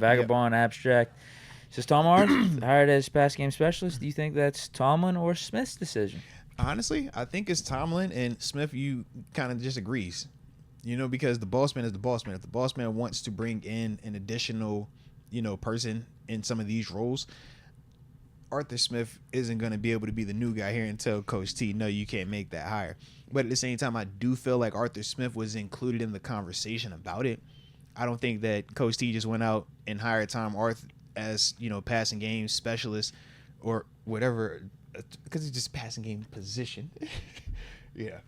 vagabond abstract. Says Tom Arth hired as pass game specialist. Do you think that's Tomlin or Smith's decision? Honestly, I think it's Tomlin, and Smith, you kind of disagrees. Because the boss man is the boss man. If the boss man wants to bring in an additional, person in some of these roles, Arthur Smith isn't going to be able to be the new guy here and tell Coach T, no, you can't make that hire. But at the same time, I do feel like Arthur Smith was included in the conversation about it. I don't think that Coach T just went out and hired Tom Arth as, passing game specialist or whatever, because it's just passing game position. Yeah.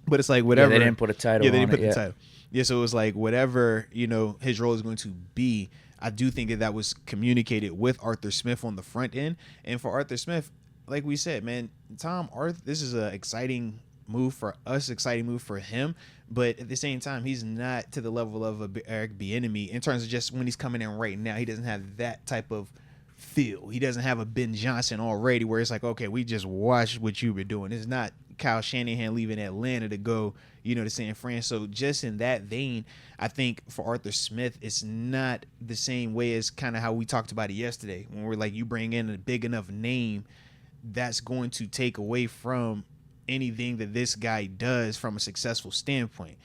But it's like whatever. Yeah, they didn't put a title Yeah, they on didn't put it the title. Yeah, so it was like whatever, his role is going to be. I do think that was communicated with Arthur Smith on the front end. And for Arthur Smith, like we said, man, Tom Arth, this is an exciting move for us, exciting move for him. But at the same time, he's not to the level of a Eric Bieniemy in terms of just when he's coming in right now. He doesn't have that type of feel. He doesn't have a Ben Johnson already where it's like, okay, we just watched what you were doing. It's not Kyle Shanahan leaving Atlanta to go, to San Fran. So just in that vein, I think for Arthur Smith, it's not the same way as kind of how we talked about it yesterday when we're like, you bring in a big enough name that's going to take away from anything that this guy does from a successful standpoint.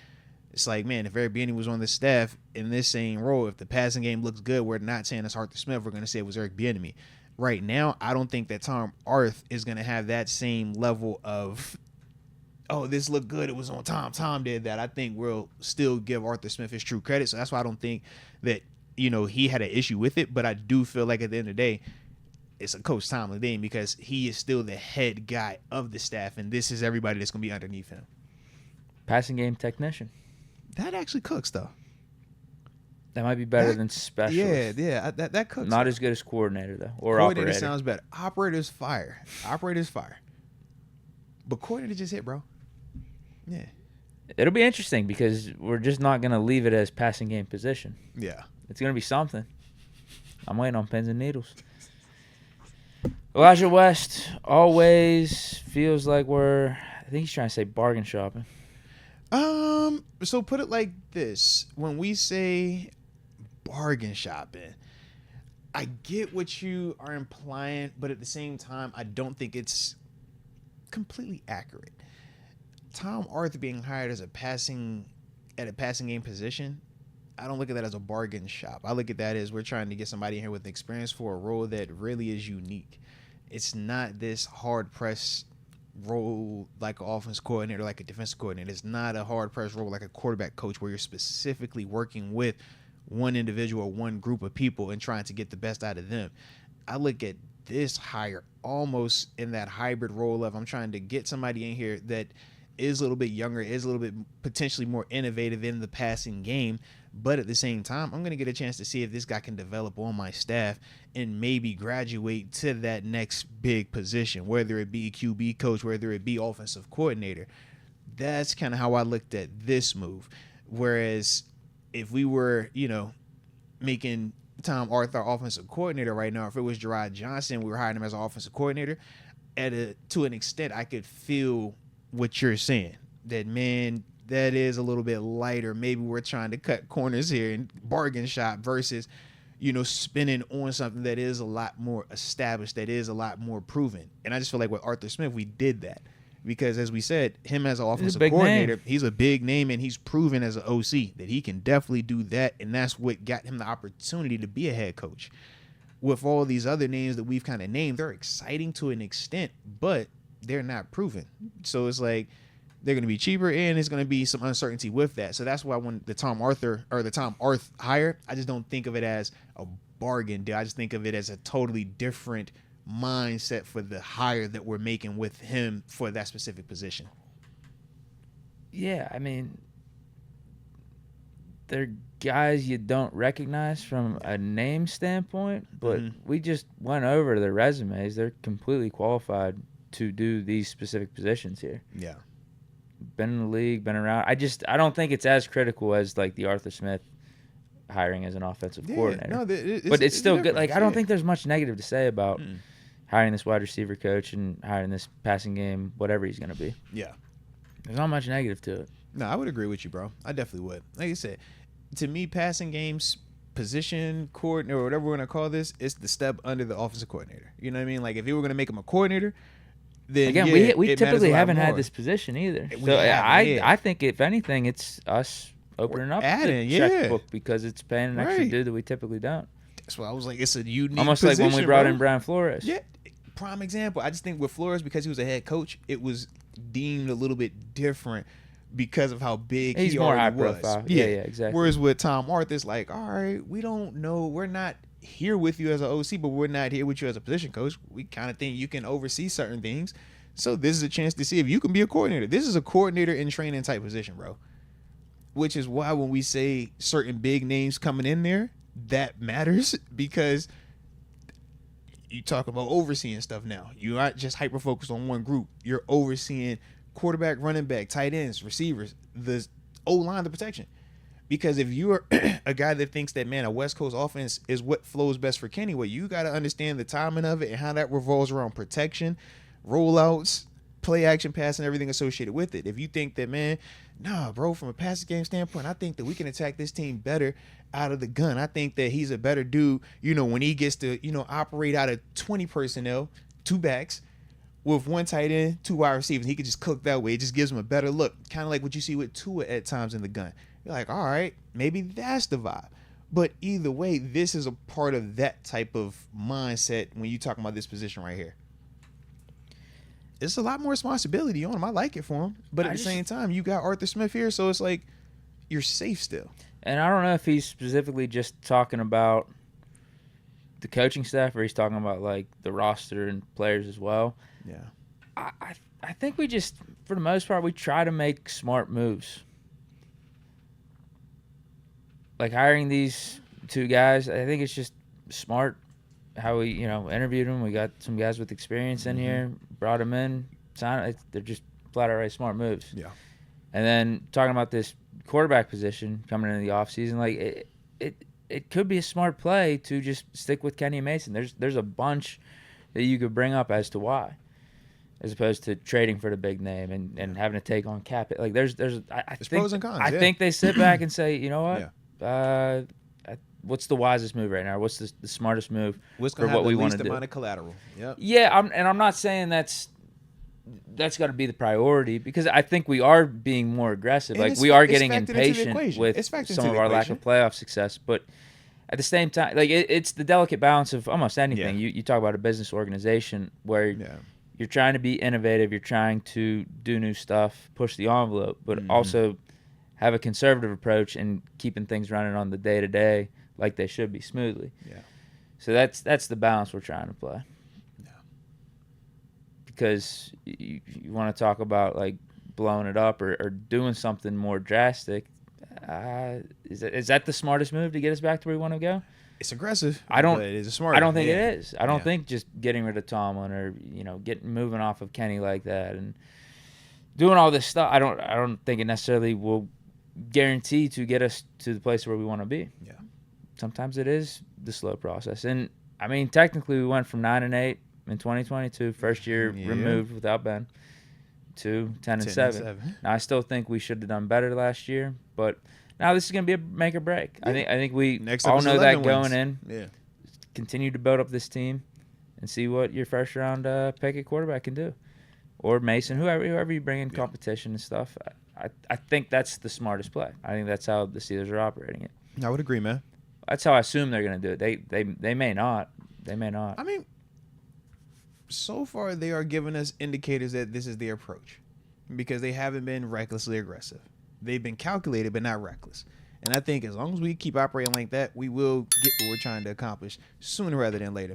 It's like, man, if Eric Bieniemy was on the staff in this same role, if the passing game looks good, we're not saying it's Arthur Smith. We're going to say it was Eric Bieniemy. Right now, I don't think that Tom Arth is going to have that same level of, oh, this looked good. It was on Tom. Tom did that. I think we'll still give Arthur Smith his true credit. So that's why I don't think that, he had an issue with it. But I do feel like at the end of the day, it's a Coach Tomlin thing because he is still the head guy of the staff. And this is everybody that's going to be underneath him. Passing game technician. That actually cooks, though. That might be better than specialist. Yeah, that cooks. Not as good as coordinator, though, or coordinator operator. Sounds better. Operator's fire. Operator's fire. But coordinator just hit, bro. Yeah. It'll be interesting because we're just not going to leave it as passing game position. Yeah. It's going to be something. I'm waiting on pins and needles. Elijah West always feels like I think he's trying to say bargain shopping. So put it like this. When we say bargain shopping, I get what you are implying, but at the same time, I don't think it's completely accurate. Tom Arth being hired as a passing game position, I don't look at that as a bargain shop. I look at that as we're trying to get somebody in here with experience for a role that really is unique. It's not this hard press role like an offense coordinator, like a defensive coordinator. It's not a hard press role like a quarterback coach where you're specifically working with one individual or one group of people and trying to get the best out of them. I look at this hire almost in that hybrid role of I'm trying to get somebody in here that is a little bit younger, is a little bit potentially more innovative in the passing game. But at the same time, I'm going to get a chance to see if this guy can develop on my staff and maybe graduate to that next big position, whether it be QB coach, whether it be offensive coordinator. That's kind of how I looked at this move. Whereas if we were, making Tom Arth our offensive coordinator right now, if it was Gerard Johnson, we were hiring him as an offensive coordinator, to an extent, I could feel what you're saying. That, man, that is a little bit lighter. Maybe we're trying to cut corners here and bargain shop versus, spinning on something that is a lot more established, that is a lot more proven. And I just feel like with Arthur Smith, we did that. Because as we said, him as an offensive coordinator, he's a big name, and he's proven as an OC that he can definitely do that. And that's what got him the opportunity to be a head coach. With all these other names that we've kind of named, they're exciting to an extent, but they're not proven. So it's like they're going to be cheaper, and there's going to be some uncertainty with that. So that's why when the Tom Arth hire, I just don't think of it as a bargain deal. I just think of it as a totally different mindset for the hire that we're making with him for that specific position. Yeah, I mean, they're guys you don't recognize from a name standpoint, but we just went over their resumes. They're completely qualified to do these specific positions here. Yeah. Been in the league, been around. I don't think it's as critical as like the Arthur Smith hiring as an offensive coordinator. No, but it's still good. Like, I don't think there's much negative to say about Mm. hiring this wide receiver coach and hiring this passing game, whatever he's going to be. Yeah. There's not much negative to it. No, I would agree with you, bro. I definitely would. Like I said, to me, passing games position coordinator or whatever we're gonna call this, it's the step under the offensive coordinator. You know what I mean? Like if you were gonna make him a coordinator, then again, we typically haven't had this position either. So I think if anything, it's us opening up the checkbook because it's paying an extra due that we typically don't. That's why I was like, it's a unique almost position, like when we brought in Brian Flores. Yeah, prime example. I just think with Flores, because he was a head coach, it was deemed a little bit different because of how big he's he more high was. profile. Yeah, exactly. Whereas with Tom Arth, it's like, all right, we don't know. We're not here with you as an OC, but we're not here with you as a position coach. We kind of think you can oversee certain things. So this is a chance to see if you can be a coordinator. This is a coordinator in training type position, bro. Which is why when we say certain big names coming in there, that matters because you talk about overseeing stuff now. You're not just hyper focused on one group. You're overseeing quarterback, running back, tight ends, receivers, the O-line, the protection. Because if you're a guy that thinks that, man, a West Coast offense is what flows best for Kenny, well, you got to understand the timing of it and how that revolves around protection, rollouts, play action pass, and everything associated with it. If you think that, man, nah, bro, from a passing game standpoint, I think that we can attack this team better out of the gun. I think that he's a better dude, when he gets to, operate out of 20 personnel, 2 backs, with 1 tight end, 2 wide receivers. He could just cook that way. It just gives him a better look, kind of like what you see with Tua at times in the gun. You're like, all right, maybe that's the vibe. But either way, this is a part of that type of mindset when you're talking about this position right here. It's a lot more responsibility on him. I like it for him. But at the same time, you got Arthur Smith here, so it's like you're safe still. And I don't know if he's specifically just talking about the coaching staff or he's talking about, like, the roster and players as well. Yeah. I think we just, for the most part, we try to make smart moves. Like hiring these 2 guys, I think it's just smart how we, interviewed them. We got some guys with experience in here, brought them in, signed. They're just flat out smart moves. Yeah. And then talking about this quarterback position coming into the offseason, like it could be a smart play to just stick with Kenny Mason. There's a bunch that you could bring up as to why, as opposed to trading for the big name and having to take on cap. Like there's pros and cons. I think they sit back and say, you know what? Yeah. What's the wisest move right now? What's the smartest move for what we want to do? Least amount of collateral. Yep. Yeah, I'm not saying that's got to be the priority because I think we are being more aggressive. And like we are getting impatient with some of our lack of playoff success, but at the same time, like it's the delicate balance of almost anything. Yeah. You talk about a business organization where you're trying to be innovative, you're trying to do new stuff, push the envelope, but also have a conservative approach and keeping things running on the day-to-day like they should be smoothly. Yeah. So that's the balance we're trying to play. Yeah. Because you want to talk about like blowing it up or doing something more drastic. Is that the smartest move to get us back to where we want to go? It's aggressive. But it is smart. I don't think it is. I don't think just getting rid of Tomlin or moving off of Kenny like that and doing all this stuff. I don't think it necessarily will guarantee to get us to the place where we want to be. Yeah. Sometimes it is the slow process, and I mean technically we went from 9-8 in 2022, first year removed without Ben, to 10-7. Now I still think we should have done better last year, but now this is going to be a make or break. Yeah. I think we all know that going in. Yeah. Continue to build up this team and see what your first round pick at quarterback can do, or Mason, whoever you bring in competition and stuff. I think that's the smartest play. I think that's how the Steelers are operating it. I would agree, man. That's how I assume they're going to do it. They may not. They may not. I mean, so far they are giving us indicators that this is their approach because they haven't been recklessly aggressive. They've been calculated but not reckless. And I think as long as we keep operating like that, we will get what we're trying to accomplish sooner rather than later, man.